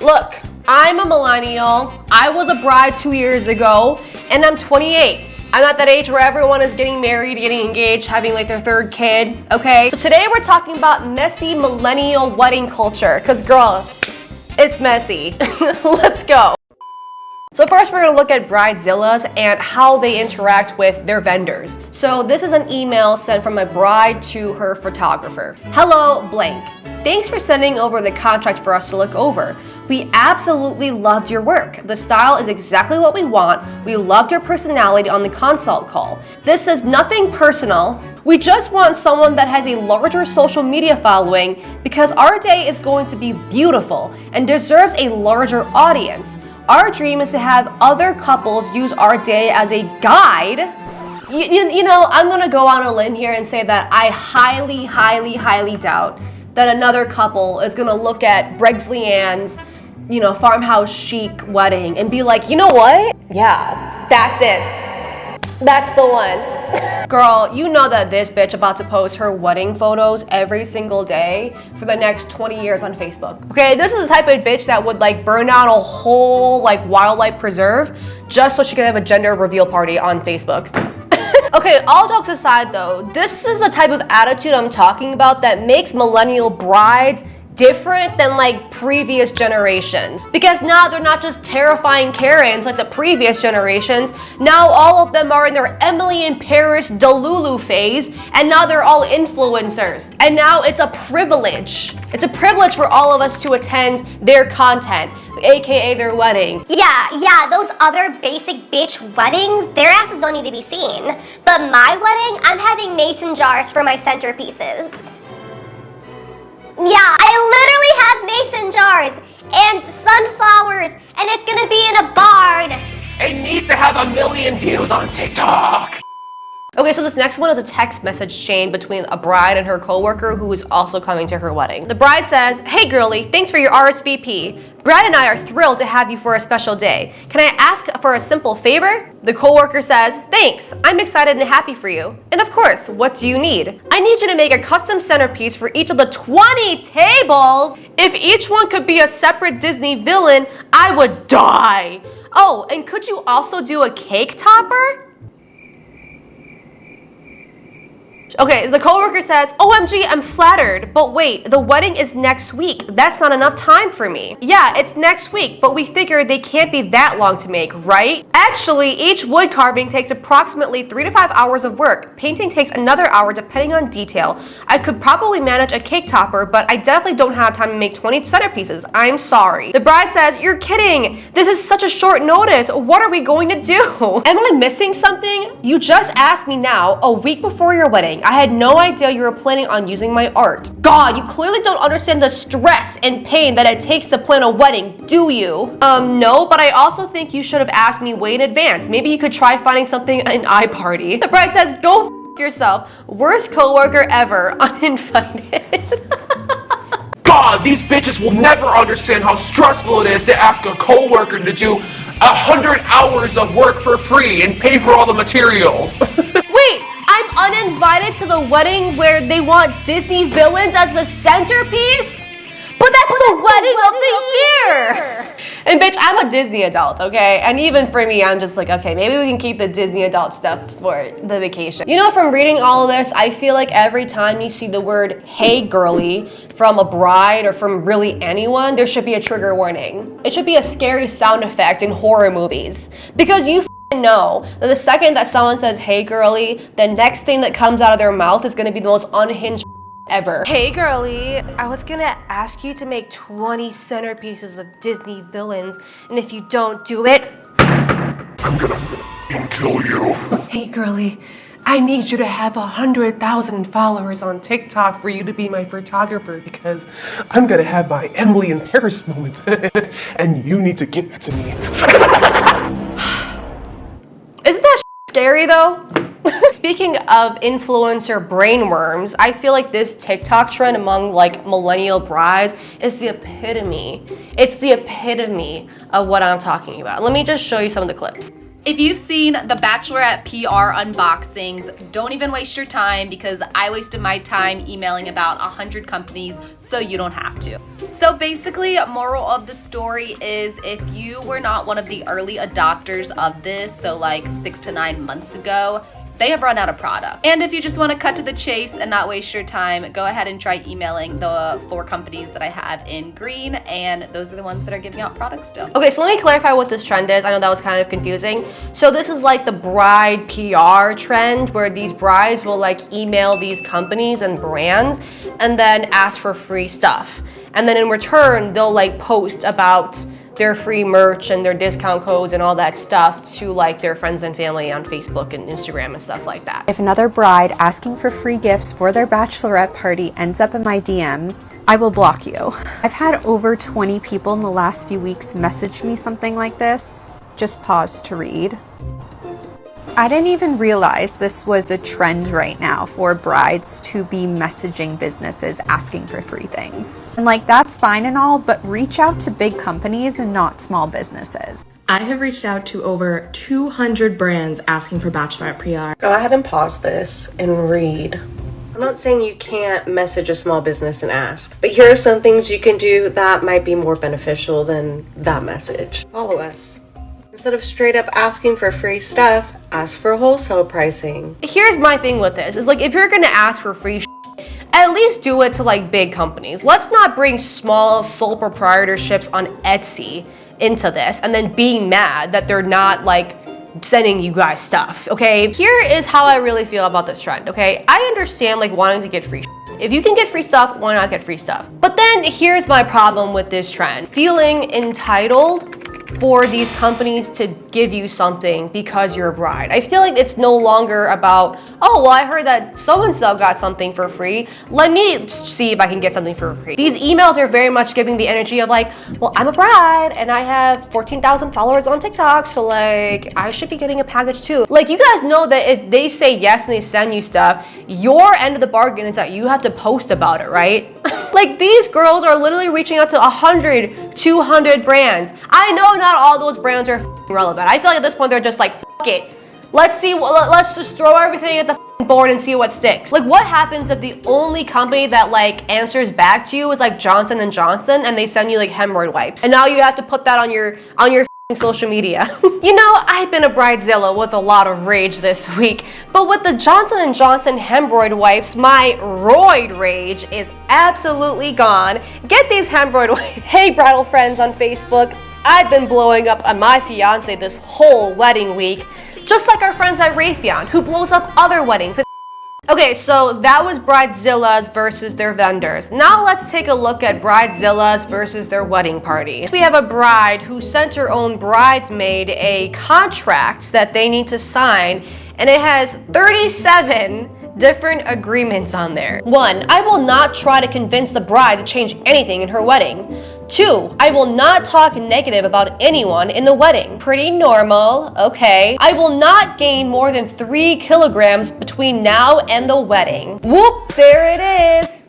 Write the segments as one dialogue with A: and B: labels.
A: Look, I'm a millennial. I was a bride 2 years ago, and I'm 28. I'm at that age where everyone is getting married, getting engaged, having like their third kid, okay? So today we're talking about messy millennial wedding culture, because girl, it's messy. Let's go. So first we're gonna look at Bridezillas and how they interact with their vendors. So this is an email sent from a bride to her photographer. Hello, blank. Thanks for sending over the contract for us to look over. We absolutely loved your work. The style is exactly what we want. We loved your personality on the consult call. This is nothing personal. We just want someone that has a larger social media following because our day is going to be beautiful and deserves a larger audience. Our dream is to have other couples use our day as a guide. You know, I'm gonna go on a limb here and say that I highly doubt that another couple is gonna look at Bregsley Ann's, farmhouse chic wedding and be like, you know what? Yeah, that's it. That's the one. Girl, you know that this bitch about to post her wedding photos every single day for the next 20 years on Facebook. Okay, this is the type of bitch that would like burn down a whole like wildlife preserve just so she could have a gender reveal party on Facebook. Okay, all jokes aside though, this is the type of attitude I'm talking about that makes millennial brides different than like previous generations. Because now they're not just terrifying Karens like the previous generations. Now all of them are in their Emily in Paris Delulu phase, and now they're all influencers. And now it's a privilege. It's a privilege for all of us to attend their content, aka their wedding.
B: Yeah, those other basic bitch weddings, their asses don't need to be seen. But my wedding, I'm having mason jars for my centerpieces. Yeah, I literally have mason jars and sunflowers, and it's gonna be in a barn.
C: It needs to have 1 million views on TikTok.
A: Okay, so this next one is a text message chain between a bride and her coworker who is also coming to her wedding. The bride says, "Hey girlie, thanks for your RSVP. Brad and I are thrilled to have you for a special day. Can I ask for a simple favor?" The coworker says, "Thanks, I'm excited and happy for you. And of course, what do you need? I need you to make a custom centerpiece for each of the 20 tables. If each one could be a separate Disney villain, I would die. Oh, and could you also do a cake topper?" Okay, the coworker says, "OMG, I'm flattered, but wait, the wedding is next week. That's not enough time for me." "Yeah, it's next week, but we figured they can't be that long to make, right? Actually, each wood carving takes approximately 3 to 5 hours of work. Painting takes another hour depending on detail. I could probably manage a cake topper, but I definitely don't have time to make 20 centerpieces. I'm sorry." The bride says, "You're kidding. This is such a short notice. What are we going to do? Am I missing something? You just asked me now, a week before your wedding. I had no idea you were planning on using my art. God, you clearly don't understand the stress and pain that it takes to plan a wedding, do you?" No, but I also think you should have asked me way in advance. Maybe you could try finding something in iParty." The bride says, "Go f yourself. Worst coworker ever, uninvited."
C: God, these bitches will never understand how stressful it is to ask a coworker to do 100 hours of work for free and pay for all the materials.
A: Wait, I'm uninvited to the wedding where they want Disney villains as the centerpiece? But that's the wedding of the year! And bitch, I'm a Disney adult, okay? And even for me, I'm just like, okay, maybe we can keep the Disney adult stuff for the vacation. You know, from reading all of this, I feel like every time you see the word "hey girly" from a bride or from really anyone, there should be a trigger warning. It should be a scary sound effect in horror movies. Because you know that the second that someone says "hey girly," the next thing that comes out of their mouth is gonna be the most unhinged ever. "Hey girlie, I was gonna ask you to make 20 centerpieces of Disney villains, and if you don't do it,
C: I'm gonna kill you."
D: "Hey girlie, I need you to have 100,000 followers on TikTok for you to be my photographer because I'm gonna have my Emily in Paris moment and you need to get to me."
A: Isn't that scary though? Speaking of influencer brainworms, I feel like this TikTok trend among like millennial brides is the epitome. It's the epitome of what I'm talking about. Let me just show you some of the clips.
E: If you've seen the Bachelorette PR unboxings, don't even waste your time because I wasted my time emailing about 100 companies, so you don't have to. So basically, moral of the story is if you were not one of the early adopters of this, so like 6 to 9 months ago, they have run out of product. And if you just want to cut to the chase and not waste your time, go ahead and try emailing the 4 companies that I have in green, and those are the ones that are giving out products still.
A: Okay, so let me clarify what this trend is. I know that was kind of confusing. So this is like the bride PR trend where these brides will like email these companies and brands and then ask for free stuff. And then in return, they'll like post about their free merch and their discount codes and all that stuff to like their friends and family on Facebook and Instagram and stuff like that.
F: If another bride asking for free gifts for their bachelorette party ends up in my DMs, I will block you. I've had over 20 people in the last few weeks message me something like this. Just pause to read. I didn't even realize this was a trend right now for brides to be messaging businesses asking for free things. And like, that's fine and all, but reach out to big companies and not small businesses.
G: I have reached out to over 200 brands asking for Bachelorette PR.
H: Go ahead and pause this and read. I'm not saying you can't message a small business and ask, but here are some things you can do that might be more beneficial than that message. Follow us. Instead of straight up asking for free stuff, ask for wholesale pricing.
A: Here's my thing with this, is like if you're gonna ask for free at least do it to like big companies. Let's not bring small sole proprietorships on Etsy into this and then being mad that they're not like sending you guys stuff, okay? Here is how I really feel about this trend, okay? I understand like wanting to get free. If you can get free stuff, why not get free stuff? But then here's my problem with this trend. Feeling entitled for these companies to give you something because you're a bride. I feel like it's no longer about, oh, well, I heard that so-and-so got something for free. Let me see if I can get something for free. These emails are very much giving the energy of like, well, I'm a bride and I have 14,000 followers on TikTok, so like, I should be getting a package too. Like, you guys know that if they say yes and they send you stuff, your end of the bargain is that you have to post about it, right? Like, these girls are literally reaching out to 100, 200 brands. I know not all those brands are relevant. I feel like at this point they're just like, fuck it. Let's just throw everything at the board and see what sticks. Like, what happens if the only company that like answers back to you is like Johnson & Johnson and they send you like hemorrhoid wipes? And now you have to put that on your social media. You know, I've been a bridezilla with a lot of rage this week, but with the Johnson & Johnson hemorrhoid wipes, my roid rage is absolutely gone. Get these hemorrhoid wipes. Hey, bridal friends on Facebook, I've been blowing up on my fiance this whole wedding week, just like our friends at Raytheon, who blows up other weddings. Okay, so that was bridezillas versus their vendors. Now let's take a look at bridezillas versus their wedding party. We have a bride who sent her own bridesmaid a contract that they need to sign, and it has 37 different agreements on there. 1, I will not try to convince the bride to change anything in her wedding. 2, I will not talk negative about anyone in the wedding. Pretty normal, okay. I will not gain more than 3 kilograms between now and the wedding. Whoop, there it is.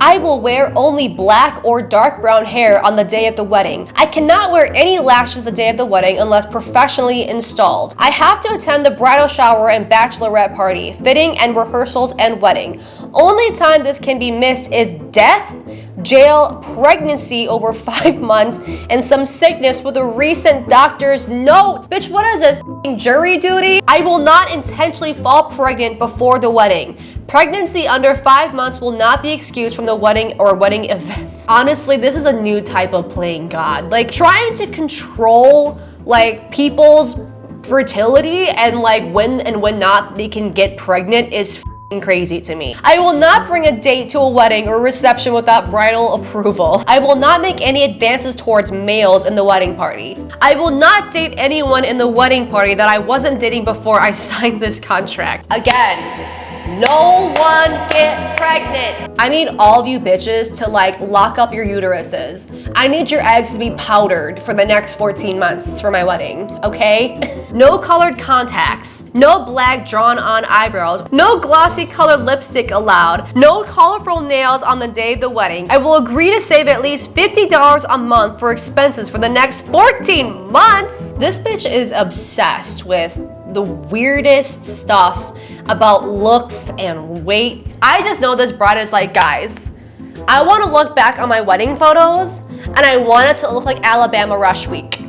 A: I will wear only black or dark brown hair on the day of the wedding. I cannot wear any lashes the day of the wedding unless professionally installed. I have to attend the bridal shower and bachelorette party, fitting and rehearsals and wedding. Only time this can be missed is death, jail, pregnancy over 5 months, and some sickness with a recent doctor's note. Bitch, what is this, jury duty? I will not intentionally fall pregnant before the wedding. Pregnancy under 5 months will not be excused from the wedding or wedding events. Honestly, this is a new type of playing God. Like, trying to control like people's fertility and like when and when not they can get pregnant is crazy to me. I will not bring a date to a wedding or reception without bridal approval. I will not make any advances towards males in the wedding party. I will not date anyone in the wedding party that I wasn't dating before I signed this contract. Again, No one get pregnant. I need all of you bitches to like lock up your uteruses. I need your eggs to be powdered for the next 14 months for my wedding, okay? No colored contacts, no black drawn on eyebrows, no glossy colored lipstick allowed, no colorful nails on the day of the wedding. I will agree to save at least $50 a month for expenses for the next 14 months. This bitch is obsessed with the weirdest stuff about looks and weight. I just know this bride is like, guys, I want to look back on my wedding photos and I want it to look like Alabama Rush Week.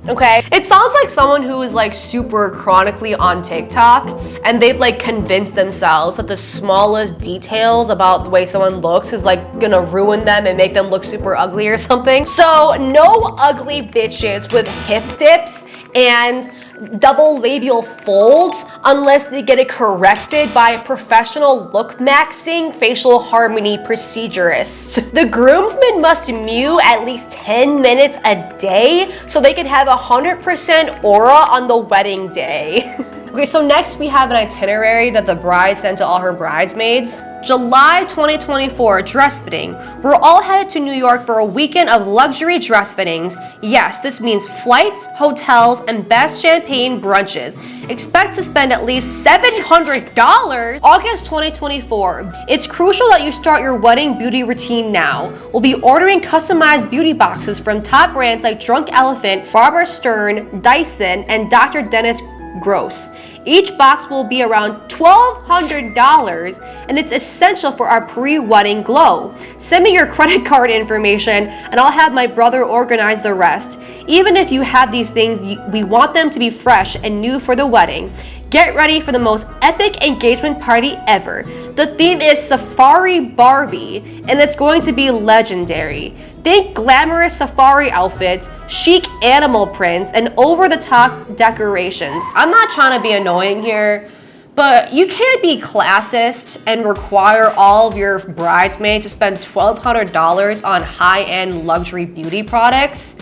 A: Okay? It sounds like someone who is like super chronically on TikTok and they've like convinced themselves that the smallest details about the way someone looks is like gonna ruin them and make them look super ugly or something. So no ugly bitches with hip dips and double labial folds unless they get it corrected by a professional look maxing facial harmony procedurist. The groomsmen must mew at least 10 minutes a day so they can have 100% aura on the wedding day. Okay, so next we have an itinerary that the bride sent to all her bridesmaids. July 2024, dress fitting. We're all headed to New York for a weekend of luxury dress fittings. Yes, this means flights, hotels, and best champagne brunches. Expect to spend at least $700. August 2024. It's crucial that you start your wedding beauty routine now. We'll be ordering customized beauty boxes from top brands like Drunk Elephant, Barbara Stern, Dyson, and Dr. Dennis Gross. Each box will be around $1,200 and it's essential for our pre-wedding glow. Send me your credit card information and I'll have my brother organize the rest. Even if you have these things, we want them to be fresh and new for the wedding. Get ready for the most epic engagement party ever. The theme is Safari Barbie, and it's going to be legendary. Think glamorous safari outfits, chic animal prints, and over-the-top decorations. I'm not trying to be annoying here, but you can't be classist and require all of your bridesmaids to spend $1,200 on high-end luxury beauty products,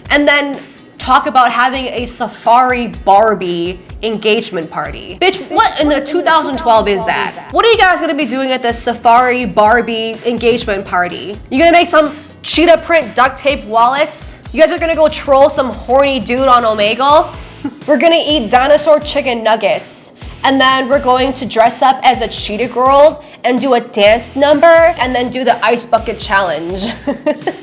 A: and then talk about having a Safari Barbie engagement party. Bitch, what in the 2012 is that? What are you guys gonna be doing at this Safari Barbie engagement party? You gonna make some cheetah print duct tape wallets? You guys are gonna go troll some horny dude on Omegle? We're gonna eat dinosaur chicken nuggets. And then we're going to dress up as the Cheetah Girls and do a dance number and then do the ice bucket challenge.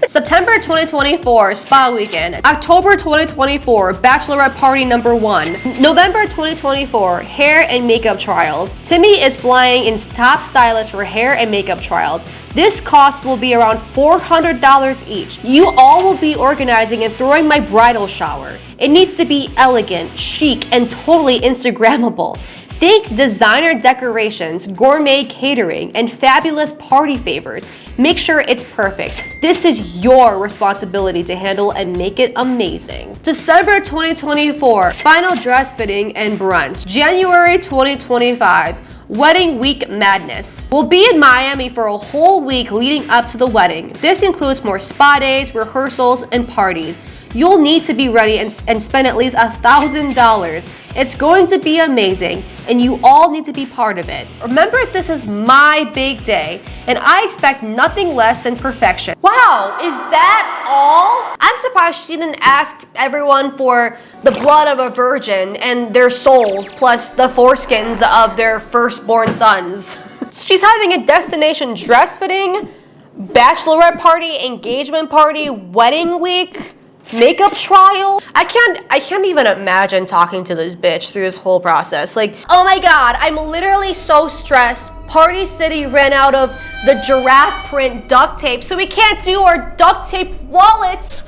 A: September 2024, spa weekend. October 2024, bachelorette party number 1. November 2024, hair and makeup trials. Timmy is flying in top stylist for hair and makeup trials. This cost will be around $400 each. You all will be organizing and throwing my bridal shower. It needs to be elegant, chic, and totally Instagrammable. Think designer decorations, gourmet catering, and fabulous party favors. Make sure it's perfect. This is your responsibility to handle and make it amazing. December 2024, final dress fitting and brunch. January 2025. Wedding Week Madness. We'll be in Miami for a whole week leading up to the wedding. This includes more spa days, rehearsals, and parties. You'll need to be ready and spend at least $1,000. It's going to be amazing, and you all need to be part of it. Remember, this is my big day, and I expect nothing less than perfection. Wow, is that all? I'm surprised she didn't ask everyone for the blood of a virgin and their souls, plus the foreskins of their firstborn sons. She's having a destination dress fitting, bachelorette party, engagement party, wedding week, makeup trial. I can't even imagine talking to this bitch through this whole process. Like, oh my god, I'm literally so stressed. Party City ran out of the giraffe print duct tape, so we can't do our duct tape wallets.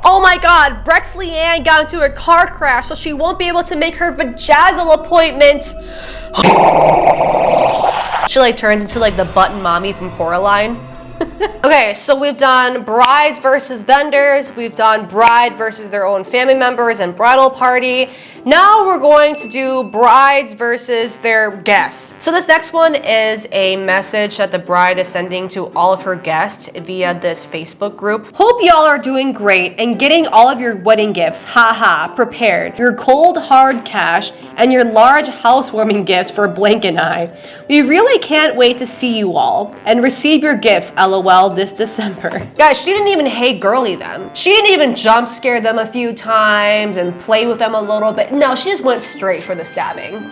A: Oh my god, Brexley Ann got into a car crash, so she won't be able to make her vajazzle appointment. She like turns into like the button mommy from Coraline. Okay, so we've done brides versus vendors, we've done bride versus their own family members and bridal party. Now we're going to do brides versus their guests. So this next one is a message that the bride is sending to all of her guests via this Facebook group. Hope y'all are doing great and getting all of your wedding gifts, haha, prepared. Your cold hard cash and your large housewarming gifts for Blank and I. We really can't wait to see you all and receive your gifts, LOL, this December. Guys, she didn't even hey girly them. She didn't even jump scare them a few times and play with them a little bit. No, she just went straight for the stabbing.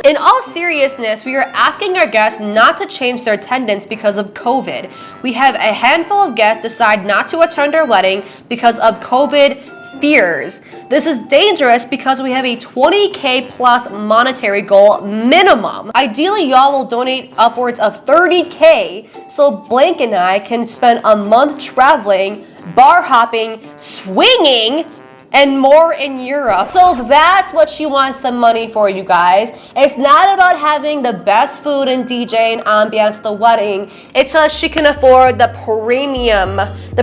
A: In all seriousness, we are asking our guests not to change their attendance because of COVID. We have a handful of guests decide not to attend our wedding because of COVID fears. This is dangerous because we have a 20K plus monetary goal minimum. Ideally, y'all will donate upwards of 30K so Blank and I can spend a month traveling, bar hopping, swinging, and more in Europe. So that's what she wants the money for, you guys. It's not about having the best food and DJ and ambiance at the wedding. It's so she can afford the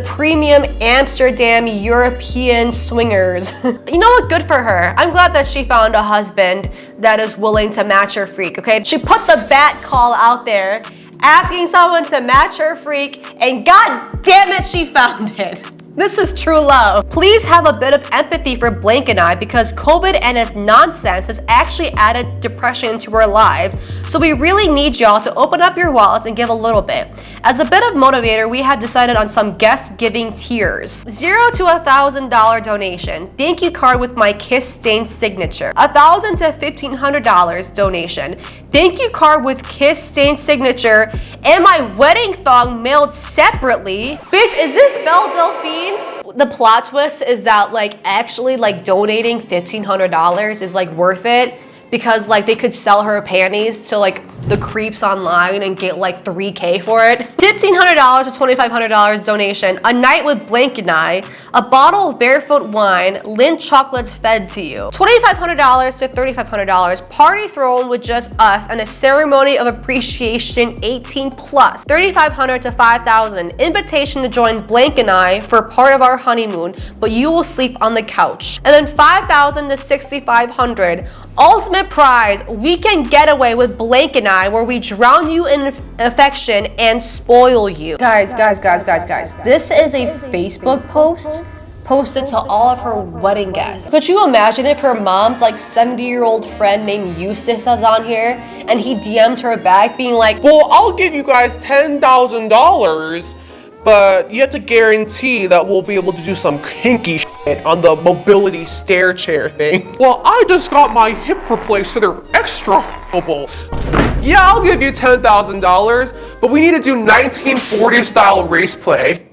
A: premium Amsterdam European swingers. You know what? Good for her. I'm glad that she found a husband that is willing to match her freak, okay? She put the bat call out there, asking someone to match her freak, and god damn it, she found it. This is true love. Please have a bit of empathy for Blank and I because COVID and its nonsense has actually added depression to our lives. So we really need y'all to open up your wallets and give a little bit. As a bit of motivator, we have decided on some guest giving tiers. $0 to $1,000 donation. Thank you card with my kiss stained signature. $1,000 to $1,500 donation. Thank you card with kiss stained signature and my wedding thong mailed separately. Bitch, is this Belle Delphine? The plot twist is that actually donating $1,500 is worth it because they could sell her panties to the creeps online and get 3K for it. $1,500 to $2,500 donation, a night with Blank and I, a bottle of barefoot wine, Lindt chocolates fed to you. $2,500 to $3,500, party thrown with just us and a ceremony of appreciation 18 plus. $3,500 to $5,000, invitation to join Blank and I for part of our honeymoon, but you will sleep on the couch. And then $5,000 to $6,500, ultimate prize, weekend getaway with Blank and I, where we drown you in affection and spoil you. Guys. This is a Facebook post posted to all of her wedding guests. Could you imagine if her mom's 70-year-old friend named Eustace is on here and he DM'd her back being like,
D: Well, I'll give you guys $10,000, but you have to guarantee that we'll be able to do some kinky shit on the mobility stair chair thing. Well, I just got my hip replaced so they're extra f***able. Yeah, I'll give you $10,000, but we need to do 1940 style race play.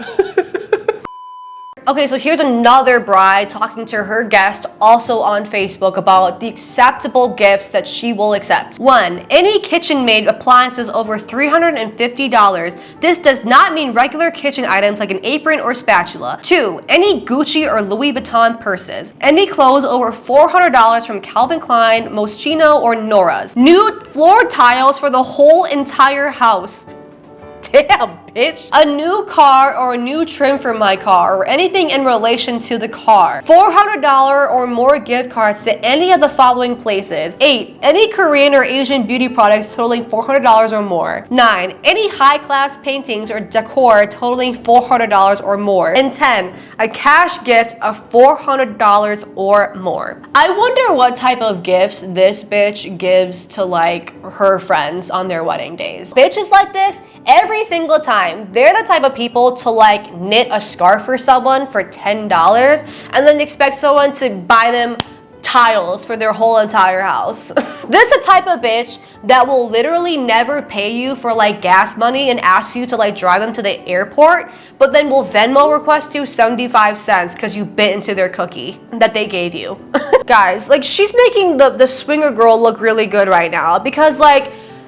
A: Okay, so here's another bride talking to her guest also on Facebook about the acceptable gifts that she will accept. 1. Any KitchenMaid appliances over $350. This does not mean regular kitchen items like an apron or spatula. 2. Any Gucci or Louis Vuitton purses. Any clothes over $400 from Calvin Klein, Moschino, or Nora's. New floor tiles for the whole entire house. Damn, bitch. A new car or a new trim for my car or anything in relation to the car. $400 or more gift cards to any of the following places. 8. Any Korean or Asian beauty products totaling $400 or more. 9. Any high-class paintings or decor totaling $400 or more. And 10. A cash gift of $400 or more. I wonder what type of gifts this bitch gives to her friends on their wedding days. Bitches like this, every single time, they're the type of people to knit a scarf for someone for $10 and then expect someone to buy them tiles for their whole entire house. This is the type of bitch that will literally never pay you for gas money and ask you to drive them to the airport, but then will Venmo request you 75 cents because you bit into their cookie that they gave you. Guys, she's making the swinger girl look really good right now because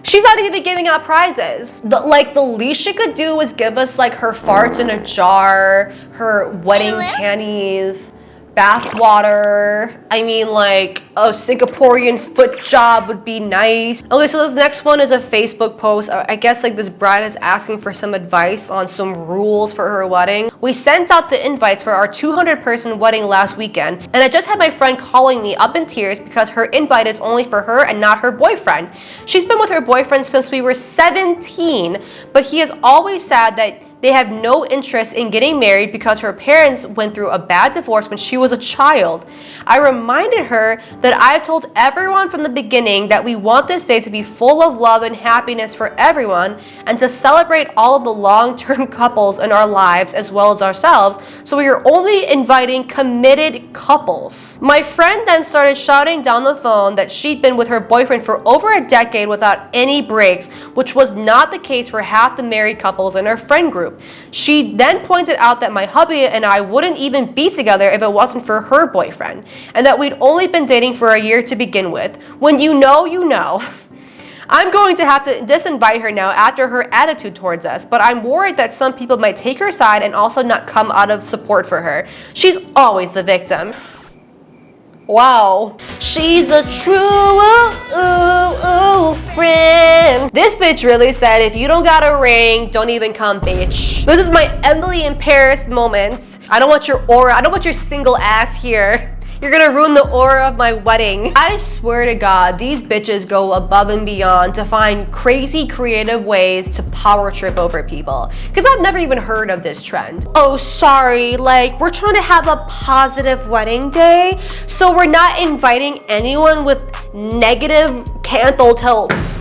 A: she's not even giving out prizes. The least she could do is give us her farts in a jar, her wedding panties, bath water. I mean, like a Singaporean foot job would be nice. Okay, so this next one is a Facebook post. I guess like this bride is asking for some advice on some rules for her wedding. We sent out the invites for our 200-person wedding last weekend, and I just had my friend calling me up in tears because her invite is only for her and not her boyfriend. She's been with her boyfriend since we were 17, but he has always said that they have no interest in getting married because her parents went through a bad divorce when she was a child. I reminded her that I've told everyone from the beginning that we want this day to be full of love and happiness for everyone and to celebrate all of the long-term couples in our lives as well as ourselves, so we are only inviting committed couples. My friend then started shouting down the phone that she'd been with her boyfriend for over a decade without any breaks, which was not the case for half the married couples in our friend group. She then pointed out that my hubby and I wouldn't even be together if it wasn't for her boyfriend, and that we'd only been dating for a year to begin with. When you know, you know. I'm going to have to disinvite her now after her attitude towards us, but I'm worried that some people might take her side and also not come out of support for her. She's always the victim. Wow. She's a true friend. This bitch really said, if you don't got a ring, don't even come, bitch. This is my Emily in Paris moment. I don't want your aura. I don't want your single ass here. You're gonna ruin the aura of my wedding. I swear to God, these bitches go above and beyond to find crazy creative ways to power trip over people. Because I've never even heard of this trend. Oh, sorry, like we're trying to have a positive wedding day, so we're not inviting anyone with negative canthal tilts.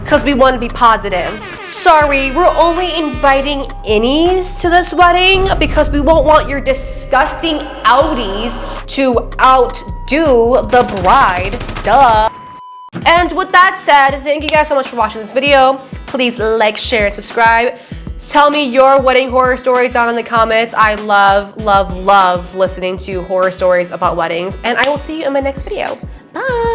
A: Because we want to be positive. Sorry, we're only inviting innies to this wedding because we won't want your disgusting outies to outdo the bride. Duh. And with that said, thank you guys so much for watching this video. Please like, share, and subscribe. Tell me your wedding horror stories down in the comments. I love, love, love listening to horror stories about weddings. And I will see you in my next video. Bye.